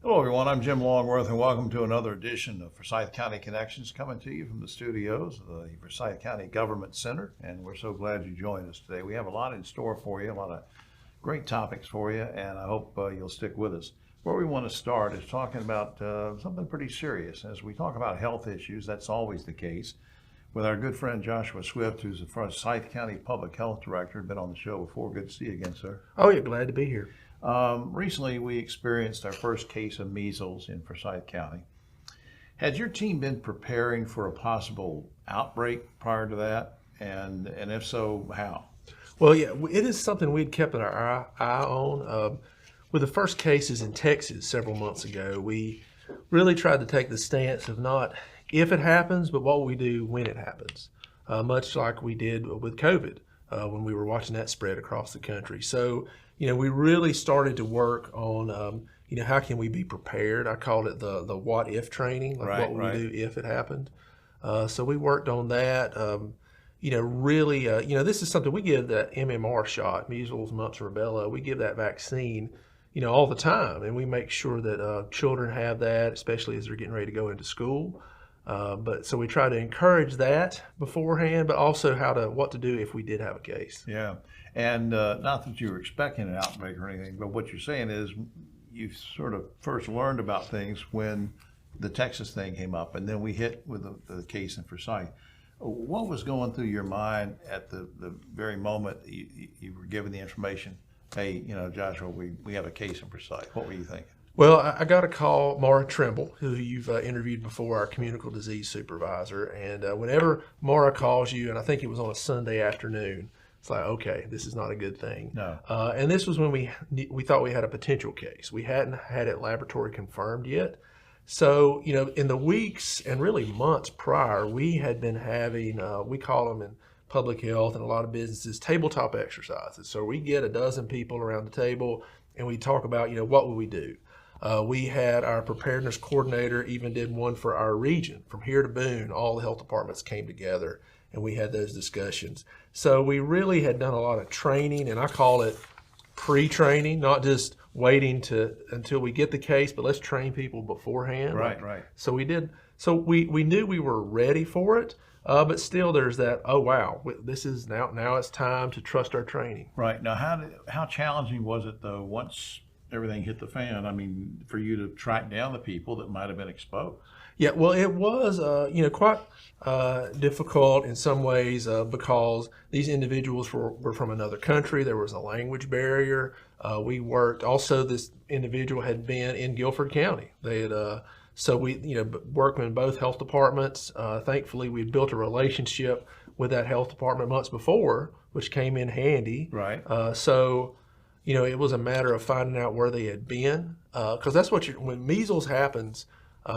Hello, everyone. I'm Jim Longworth, and welcome to another edition of Forsyth County Connections, coming to you from the studios of the Forsyth County Government Center. And we're so glad you joined us today. We have a lot in store for you, a lot of great topics for you, and I hope you'll stick with us. Where we want to start is talking about something pretty serious. As we talk about health issues, that's always the case. With our good friend Joshua Swift, who's the Forsyth County Public Health Director, been on the show before. Good to see you again, sir. Oh, yeah, glad to be here. Recently, we experienced our first case of measles in Forsyth County. Had your team been preparing for a possible outbreak prior to that? And if so, how? Well, yeah, it is something we'd kept our eye on. With the first cases in Texas several months ago, we really tried to take the stance of not if it happens, but what we do when it happens, much like we did with COVID when we were watching that spread across the country. So, we really started to work on, how can we be prepared? I called it the what if training, like what would we do if it happened? So we worked on that. Really, this is something we give that MMR shot, measles, mumps, rubella. We give that vaccine, all the time, and we make sure that children have that, especially as they're getting ready to go into school. So we try to encourage that beforehand, but also what to do if we did have a case. Yeah, and not that you were expecting an outbreak or anything, but what you're saying is you sort of first learned about things when the Texas thing came up, and then we hit with the case in Forsyth. What was going through your mind at the very moment you were given the information? Hey, Joshua, we have a case in Forsyth. What were you thinking? Well, I got a call, Mara Trimble, who you've interviewed before, our communicable disease supervisor. And whenever Mara calls you, and I think it was on a Sunday afternoon, it's like, okay, this is not a good thing. No. And this was when we thought we had a potential case. We hadn't had it laboratory confirmed yet. So, in the weeks and really months prior, we had been having, we call them in public health and a lot of businesses, tabletop exercises. So we get a dozen people around the table and we talk about, what would we do? We had our preparedness coordinator even did one for our region. From here to Boone, all the health departments came together and we had those discussions. So we really had done a lot of training, and I call it pre-training, not just waiting until we get the case, but let's train people beforehand. Right. So we did. So we knew we were ready for it, but still there's that, oh wow, this is now it's time to trust our training. Right. Now, how challenging was it though once everything hit the fan? I mean, for you to track down the people that might have been exposed. Yeah, well, it was, quite difficult in some ways because these individuals were from another country. There was a language barrier. We worked. Also, this individual had been in Guilford County. They had, so we, worked in both health departments. Thankfully, we built a relationship with that health department months before, which came in handy. Right. So. It was a matter of finding out where they had been, because that's when measles happens,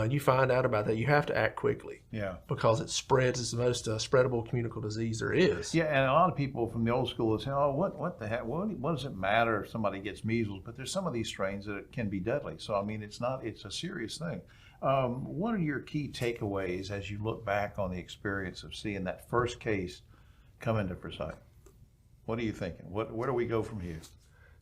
you find out about that, you have to act quickly. Yeah. Because it spreads. It's the most spreadable communicable disease there is. Yeah, and a lot of people from the old school will say, oh, what the heck? What does it matter if somebody gets measles? But there's some of these strains that can be deadly. So, I mean, it's a serious thing. What are your key takeaways as you look back on the experience of seeing that first case come into Forsyth? What are you thinking? Where do we go from here?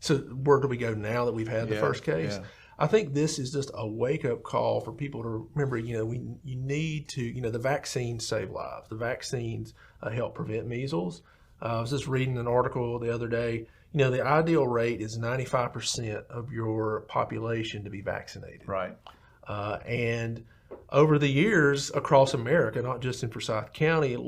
So where do we go now that we've had the first case? Yeah. I think this is just a wake-up call for people to remember, you need to, the vaccines save lives. The vaccines help prevent measles. I was just reading an article the other day. The ideal rate is 95% of your population to be vaccinated. Right. And over the years across America, not just in Forsyth County,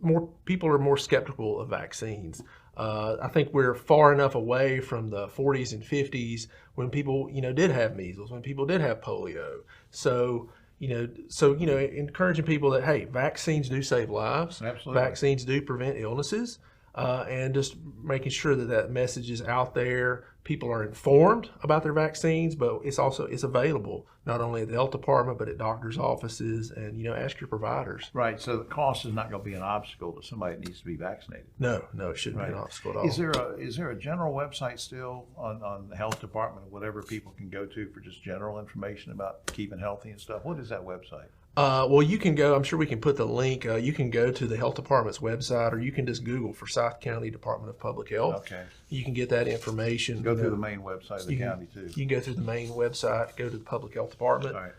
more people are more skeptical of vaccines. I think we're far enough away from the 40s and 50s when people, did have measles, when people did have polio. So, encouraging people that, hey, vaccines do save lives. Absolutely. Vaccines do prevent illnesses, and just making sure that message is out there. People are informed about their vaccines, but it's available not only at the health department, but at doctors' offices, and, ask your providers. Right, so the cost is not going to be an obstacle to somebody that needs to be vaccinated. No, it shouldn't be an obstacle at all. Is there a general website still on the health department or whatever people can go to for just general information about keeping healthy and stuff? What is that website? Well, you can go, I'm sure we can put the link. You can go to the health department's website, or you can just Google Forsyth County Department of Public Health. Okay. You can get that information. Go through the main website of the you can- county too. You can go through the main website, go to the public health department. All right.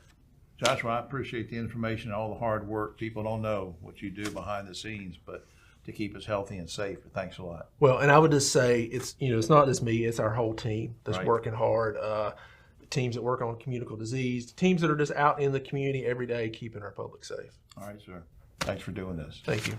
Joshua, I appreciate the information, all the hard work. People don't know what you do behind the scenes, but to keep us healthy and safe. But thanks a lot. Well, and I would just say it's not just me; it's our whole team that's Right. working hard. Teams that work on communicable disease, teams that are just out in the community every day, keeping our public safe. All right, sir. Thanks for doing this. Thank you.